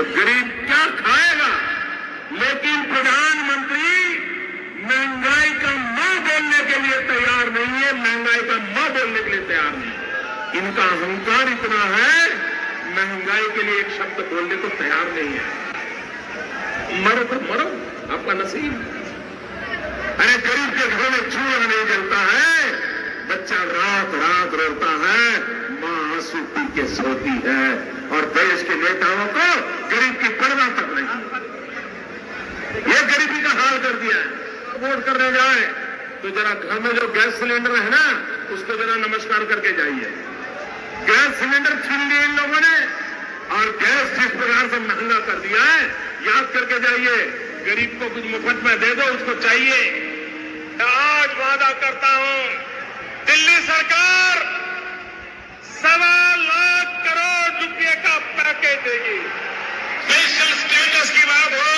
तो गरीब क्या खाएगा? लेकिन प्रधानमंत्री महंगाई का मां बोलने के लिए तैयार नहीं है, महंगाई का मां बोलने के लिए तैयार नहीं। इनका अहंकार इतना है, महंगाई के लिए एक शब्द बोलने को तैयार नहीं है। मरो तो मरो, आपका नसीब। अरे गरीब के घरों में चूल्हा नहीं जलता है, बच्चा रात रात रोता है, मां आंसू पी के सोती है, और देश के नेताओं को गरीब की परवाह तक नहीं। ये गरीबी का हाल कर दिया है। वोट करने जाए तो जरा घर में जो गैस सिलेंडर है ना, उसको जरा नमस्कार करके जाइए। गैस सिलेंडर छीन लिए इन लोगों ने, और गैस जिस प्रकार से महंगा कर दिया है, याद करके जाइए। गरीब को कुछ मुफ्त में दे दो, उसको चाहिए। आज वादा करता हूं, दिल्ली सरकार 1.25 लाख करोड़ रुपए का पैकेज देगी। स्पेशल स्टेटस की बात हो,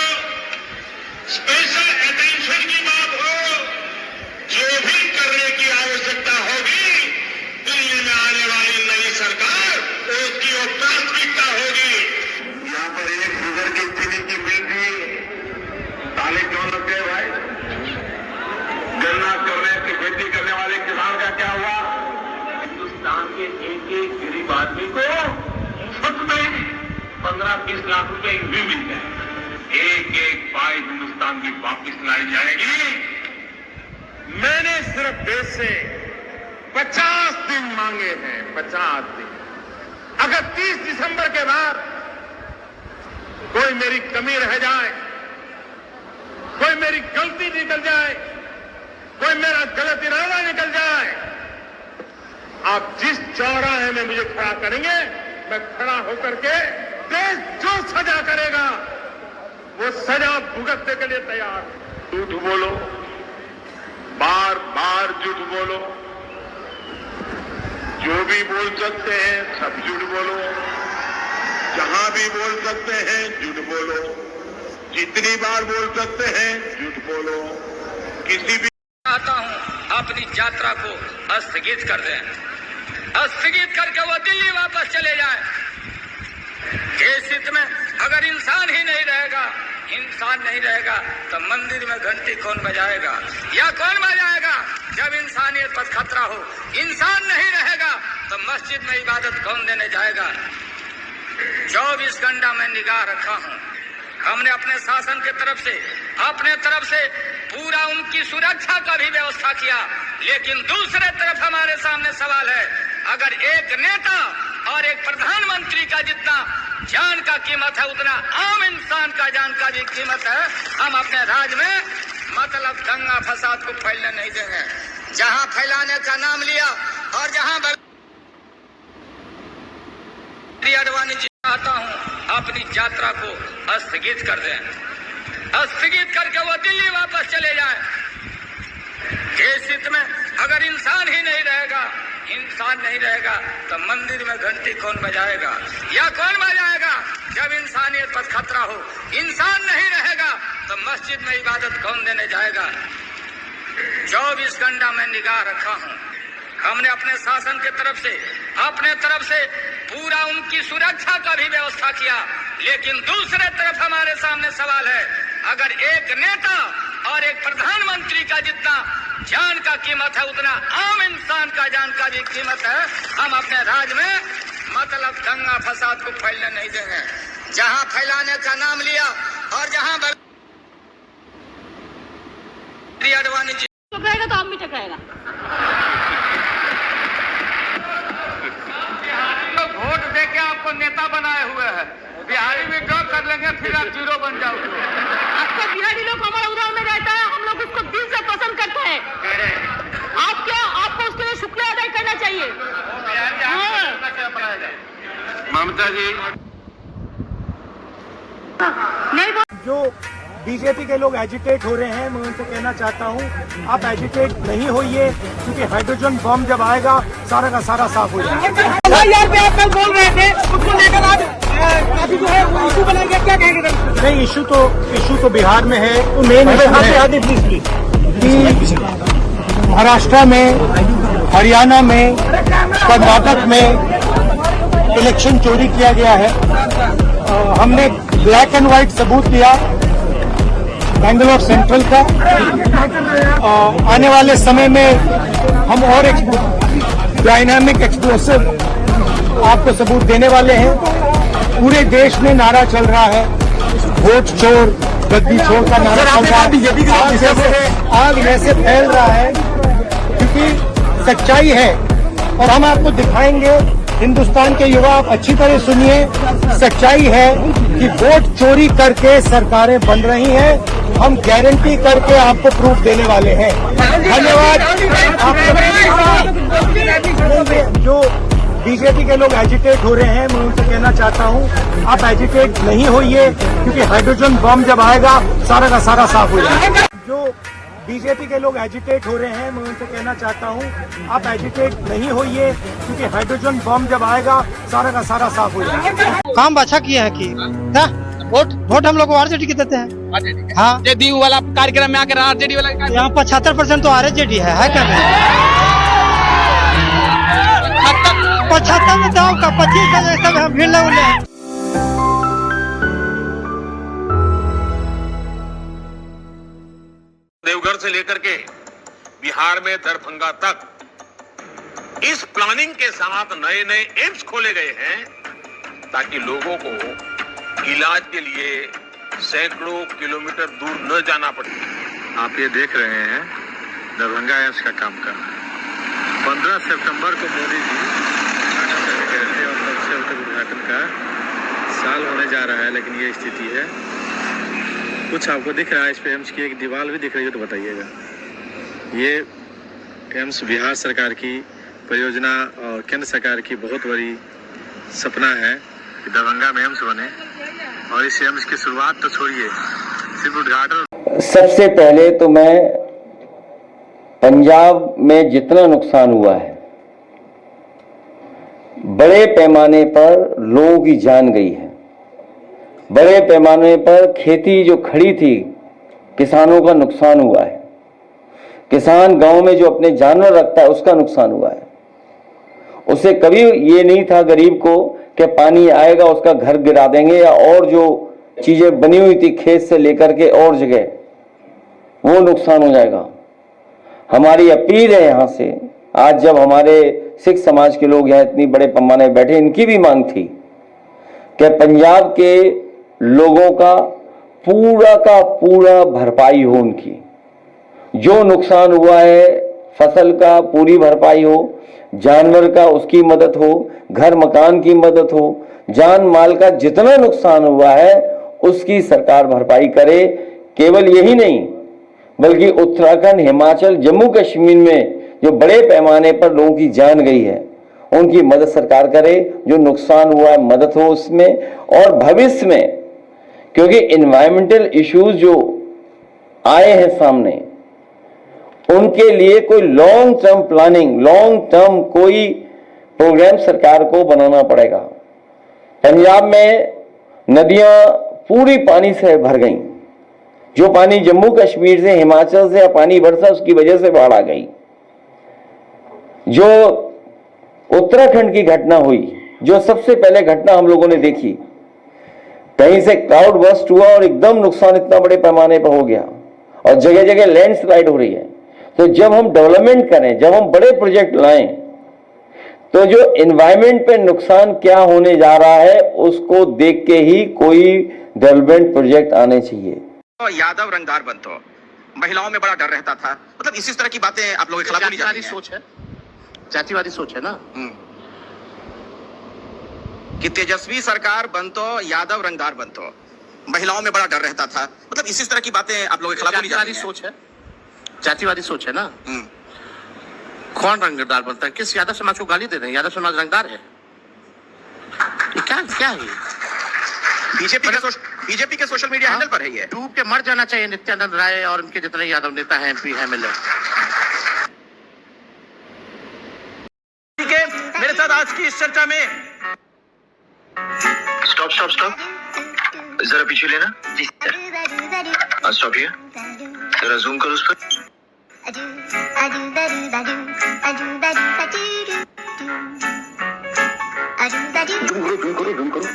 स्पेशल अटेंशन की बात हो, जो भी करने की आवश्यकता होगी, दिल्ली में आने वाली नई सरकार उसकी वो प्राथमिकता होगी। यहां पर एक शुगर की चीनी की मिल थी, ताले क्यों लग गए भाई? गन्ना करने की खेती करने वाले किसान का क्या हुआ? हिंदुस्तान के एक एक गरीब आदमी को मुफ्त में 15-20 लाख रुपए भी मिल जाए। एक एक पाई हिंदुस्तान की वापिस लाई जाएगी। मैंने सिर्फ देश से 50 दिन मांगे हैं, 50 दिन। अगर 30 दिसंबर के बाद कोई मेरी कमी रह जाए, कोई मेरी गलती निकल जाए, कोई मेरा गलत इरादा निकल जाए, आप जिस चौराहे में मुझे खड़ा करेंगे, मैं खड़ा होकर के देश जो सजा करेगा वो सजा भुगतने के लिए तैयार हूं। झूठ बोलो, बार बार झूठ बोलो, जो भी बोल सकते हैं सब झूठ बोलो, जहां भी बोल सकते हैं झूठ बोलो, जितनी बार बोल सकते हैं झूठ बोलो। किसी भी चाहता हूं अपनी यात्रा को स्थगित कर दें, स्थगित करके वो दिल्ली वापस चले जाएं। देश हित में अगर इंसान ही नहीं रहेगा, इंसान नहीं रहेगा तो मंदिर में घंटी कौन बजाएगा या कौन बजाएगा? जब इंसानियत पर खतरा हो, इंसान नहीं रहेगा तो मस्जिद में इबादत कौन देने जाएगा? 24 घंटा में निगाह रखा हूं। हमने अपने शासन के अपने तरफ से पूरा उनकी सुरक्षा का भी व्यवस्था किया, लेकिन दूसरे तरफ हमारे सामने सवाल है, अगर एक नेता और एक प्रधानमंत्री का जितना जान का कीमत है, उतना आम इंसान का जान का भी कीमत है। हम अपने राज्य में मतलब दंगा फसाद को फैलने नहीं देंगे। जहां फैलाने का नाम लिया और जहां अडवाणी जी चाहता हूं अपनी यात्रा को स्थगित कर दें, स्थगित करके वो दिल्ली वापस चले जाएं। देश हित में अगर इंसान ही नहीं रहेगा, इंसान नहीं रहेगा तो मंदिर में घंटी कौन बजाएगा या कौन बजाएगा? जब इंसानियत पर खतरा हो, इंसान नहीं रहेगा तो मस्जिद में इबादत कौन देने जाएगा? 24 घंटा में निगाह रखा हूं। हमने अपने शासन के अपने तरफ से पूरा उनकी सुरक्षा का भी व्यवस्था किया, लेकिन दूसरे तरफ हमारे सामने सवाल है, अगर एक नेता और एक प्रधानमंत्री का जितना जान का कीमत है, उतना आम इंसान का जान का भी कीमत है। हम अपने राज्य में मतलब दंगा फसाद को फैलने नहीं देंगे। जहां फैलाने का नाम लिया और जहां अडवाणी जी टकराएगा तो आप भी टकराएगा। वोट देके आपको नेता बनाए हुए हैं, बिहारी भी ड्रॉप कर लेंगे, फिर आप जीरो बन जाओगे। आपका बिहारी लोग हमारा उड़ाव में रहता है, हम लोग उसको दिल से पसंद करते हैं। आपको उसके लिए शुक्रिया अदा करना चाहिए। ममता जी नहीं, जो बीजेपी के लोग एजिटेट हो रहे हैं, मैं उनसे कहना चाहता हूं, आप एजिटेट नहीं होइए, क्योंकि हाइड्रोजन बम जब आएगा सारा का सारा साफ हो जाएगा। आप कल बोल रहे थे, उसको लेकर आज अभी जो है इशू बनाएंगे, क्या कहेंगे? नहीं, इशू तो बिहार में है। तो मेन महाराष्ट्र में, हरियाणा में, कर्नाटक में इलेक्शन चोरी किया गया है। हमने ब्लैक एंड व्हाइट सबूत लिया बेंगलोर सेंट्रल का। आने वाले समय में हम और डायनामिक एक्सप्लोसिव आपको सबूत देने वाले हैं। पूरे देश में नारा चल रहा है, वोट चोर गद्दी चोर का नारा चल रहा है। आग वैसे फैल रहा है क्योंकि सच्चाई है और हम आपको दिखाएंगे। हिंदुस्तान के युवा आप अच्छी तरह सुनिए, सच्चाई है कि वोट चोरी करके सरकारें बन रही हैं। हम गारंटी करके आपको प्रूफ देने वाले हैं। धन्यवाद। जो बीजेपी के लोग एजिटेट हो रहे हैं, मैं उनसे कहना चाहता हूं आप एजिटेट नहीं होइए, क्योंकि हाइड्रोजन बम जब आएगा सारा का सारा साफ हो जाएगा। जो बीजेपी के लोग एजिटेट हो रहे हैं, मैं उनसे कहना चाहता हूं आप एजिटेट नहीं होइए, क्योंकि हाइड्रोजन बम जब आएगा सारा का सारा साफ हो जाएगा। काम अच्छा किया है कि वोट हम लोग को आरजेडी के देते हैं। हाँ, जदयू वाला कार्यक्रम में आकर आरजेडी वाला यहाँ 75% तो आरजेडी है क्या नहीं? 75 में तो 25 सब हम भीड़ लगे हैं। देवघर से लेकर के बिहार में दरभंगा तक इस प्लानिंग के साथ नए नए एम्स खोले गए हैं ताकि लोगों को इलाज के लिए सैकड़ों किलोमीटर दूर न जाना पड़े। आप ये देख रहे हैं दरभंगा एम्स का काम कर 15 सितंबर को मोदी जी गए थे और तब से अब तक उद्घाटन का साल होने जा रहा है, लेकिन ये स्थिति है। कुछ आपको दिख रहा है इस पे एम्स की एक दीवार भी दिख रही है तो बताइएगा। ये एम्स बिहार सरकार की परियोजना और केंद्र सरकार की बहुत बड़ी सपना है कि दरभंगा में एम्स बने, और इस एम्स की शुरुआत तो छोड़िए, सिर्फ उद्घाटन। सबसे पहले तो मैं पंजाब में जितना नुकसान हुआ है, बड़े पैमाने पर लोगों की जान गई है, बड़े पैमाने पर खेती जो खड़ी थी किसानों का नुकसान हुआ है, किसान गांव में जो अपने जानवर रखता है उसका नुकसान हुआ है। उसे कभी ये नहीं था गरीब को कि पानी आएगा उसका घर गिरा देंगे या और जो चीजें बनी हुई थी खेत से लेकर के और जगह वो नुकसान हो जाएगा। हमारी अपील है यहाँ से, आज जब हमारे सिख समाज के लोग यहाँ इतनी बड़े पैमाने पर बैठे, इनकी भी मांग थी कि पंजाब के लोगों का पूरा भरपाई हो, उनकी जो नुकसान हुआ है फसल का पूरी भरपाई हो, जानवर का उसकी मदद हो, घर मकान की मदद हो, जान माल का जितना नुकसान हुआ है उसकी सरकार भरपाई करे। केवल यही नहीं बल्कि उत्तराखंड, हिमाचल, जम्मू कश्मीर में जो बड़े पैमाने पर लोगों की जान गई है उनकी मदद सरकार करे, जो नुकसान हुआ है मदद हो उसमें। और भविष्य में क्योंकि एनवायरमेंटल इश्यूज जो आए हैं सामने, उनके लिए कोई long term planning, long term कोई प्रोग्राम सरकार को बनाना पड़ेगा। पंजाब में नदियां पूरी पानी से भर गईं, जो पानी जम्मू कश्मीर से, हिमाचल से पानी बरसा उसकी वजह से बाढ़ आ गई। जो उत्तराखंड की घटना हुई, जो सबसे पहले घटना हम लोगों ने देखी, कहीं से क्लाउड बर्स्ट हुआ और एकदम नुकसान इतना बड़े पैमाने पर हो गया और जगह जगह लैंडस्लाइड हो रही है। तो जब हम डेवलपमेंट करें, जब हम बड़े प्रोजेक्ट लाएं, तो जो एनवायरमेंट पे नुकसान क्या होने जा रहा है उसको देख के ही कोई डेवलपमेंट प्रोजेक्ट आने चाहिए। तो यादव रंगदार बनतो, महिलाओं में बड़ा डर रहता था, मतलब इसी तरह की बातें आप लोगों के खिलाफ नहीं जाती सोच है, जातिवादी सोच है ना। कि तेजस्वी सरकार बनतो, यादव रंगदार बनतो, महिलाओं में बड़ा डर रहता था, मतलब इसी तरह की बातें आप लोगों के खिलाफ नहीं जाती सोच है, जातिवादी सोच है ना। कौन रंगदार बनता है? किस यादव समाज को गाली दे रहे हैं? यादव समाज रंगदार है? क्या है? बीजेपी के सोशल मीडिया हैंडल पर है ये। डूब के मर जाना चाहिए नित्यानंद राय और उनके जितने यादव नेता हैं, एमपी हैं, एमएलए। मेरे साथ आज की इस चर्चा में स्टॉप जरा पीछे लेना जी सर। स्टॉप हियर, जरा जूम करो उस पर। जूम करो।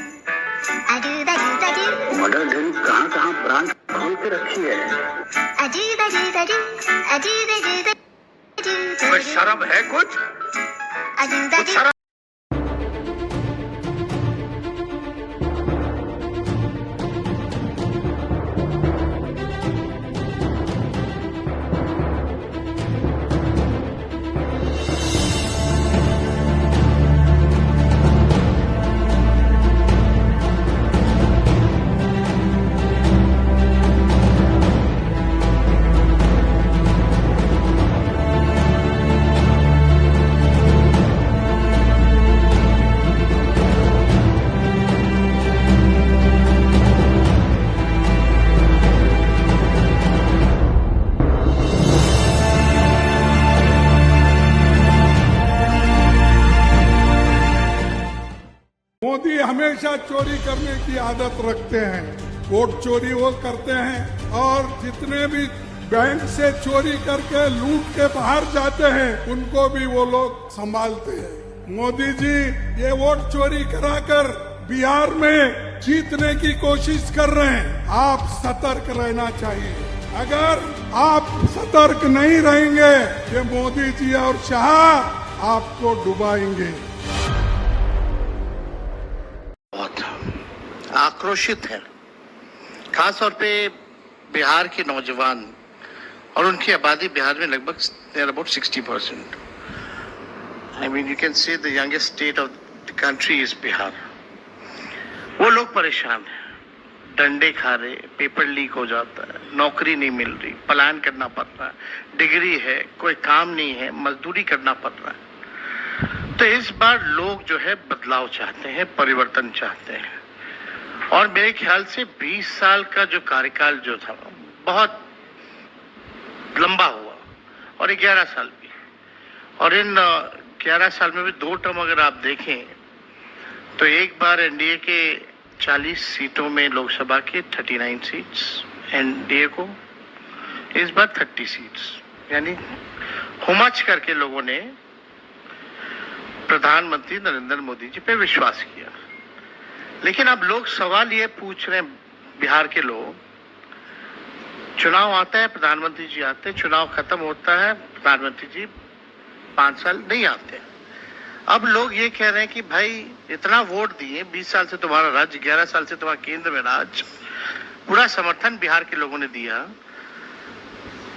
मर्डर ढेरी कहाँ कहाँ ब्रांच खोल के रखी है। अजीब अजीब अजीब अजीब अजीब कोई शर्म है कुछ? अजीब कुछ शर्म? मोदी हमेशा चोरी करने की आदत रखते हैं। वोट चोरी वो करते हैं और जितने भी बैंक से चोरी करके लूट के बाहर जाते हैं उनको भी वो लोग संभालते हैं। मोदी जी ये वोट चोरी कराकर बिहार में जीतने की कोशिश कर रहे हैं। आप सतर्क रहना चाहिए। अगर आप सतर्क नहीं रहेंगे ये मोदी जी और शाह आपको डुबाएंगे। आक्रोशित है, खास तौर पे बिहार के नौजवान और उनकी आबादी बिहार में लगभग about 60%। I mean you can say the youngest state of the country is Bihar. वो लोग परेशान हैं, डंडे खा रहे, पेपर लीक हो जाता है, नौकरी नहीं मिल रही, पलायन करना पड़ रहा है, डिग्री है कोई काम नहीं है, मजदूरी करना पड़ रहा है। तो इस बार लोग जो है बदलाव चाहते हैं, परिवर्तन चाहते हैं। और मेरे ख्याल से 20 साल का जो कार्यकाल जो था बहुत लंबा हुआ और 11 साल भी। और इन 11 साल में भी 2 टर्म अगर आप देखें तो एक बार एनडीए के 40 सीटों में लोकसभा के 39 सीट्स एनडीए को, इस बार 30 सीट्स, यानी हुमच करके लोगों ने प्रधानमंत्री नरेंद्र मोदी जी पे विश्वास किया। लेकिन अब लोग सवाल ये पूछ रहे हैं, बिहार के लोग, चुनाव आता है, प्रधानमंत्री जी आते हैं, चुनाव खत्म होता है, प्रधानमंत्री जी 5 साल नहीं आते। अब लोग ये कह रहे हैं कि भाई इतना वोट दिए, 20 साल से तुम्हारा राज्य, 11 साल से तुम्हारा केंद्र में राज, पूरा समर्थन बिहार के लोगों ने दिया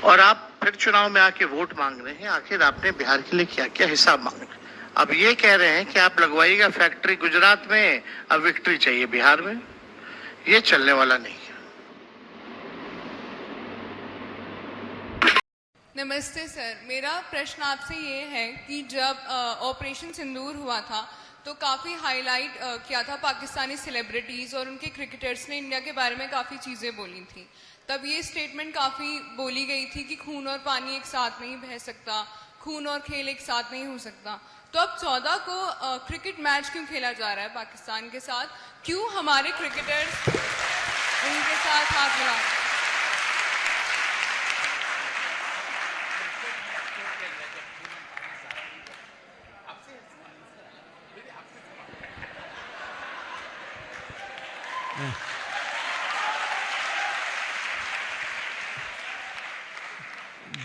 और आप फिर चुनाव में आके वोट मांग रहे हैं। आखिर आपने बिहार के लिए क्या क्या हिसाब मांग रहे हैं? अब ये कह रहे हैं कि आप लगवाइएगा फैक्ट्री गुजरात में, अब विक्ट्री चाहिए बिहार में। ये चलने वाला नहीं है। नमस्ते सर, मेरा प्रश्न आपसे ये है कि जब ऑपरेशन सिंदूर हुआ था तो काफ़ी हाईलाइट किया था पाकिस्तानी सेलिब्रिटीज़ और उनके क्रिकेटर्स ने इंडिया के बारे में काफ़ी चीज़ें बोली थी। तब ये स्टेटमेंट काफ़ी बोली गई थी कि खून और पानी एक साथ नहीं बह सकता, खून और खेल एक साथ नहीं हो सकता। तो अब 14 को क्रिकेट मैच क्यों खेला जा रहा है पाकिस्तान के साथ? क्यों हमारे क्रिकेटर्स उनके साथ हाथ मिला रहे हैं?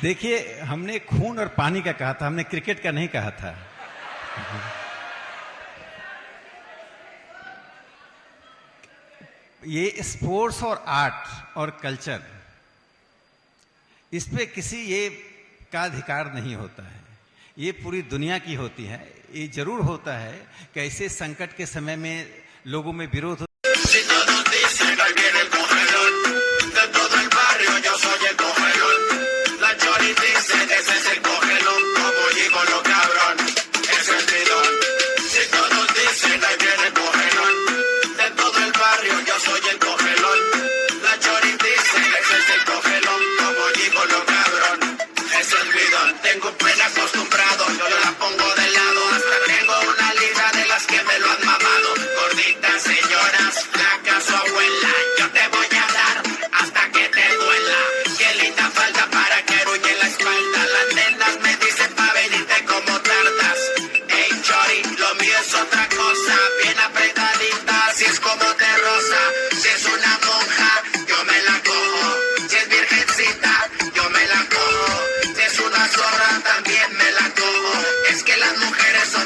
देखिए, हमने खून और पानी का कहा था, हमने क्रिकेट का नहीं कहा था। ये स्पोर्ट्स और आर्ट और कल्चर, इस पे किसी ये का अधिकार नहीं होता है, ये पूरी दुनिया की होती है। ये जरूर होता है कि ऐसे संकट के समय में लोगों में विरोध Tengo pena acostumbrado, yo la pongo de lado, hasta tengo una lista de las que me lo han mamado. Gordita señora, mujeres son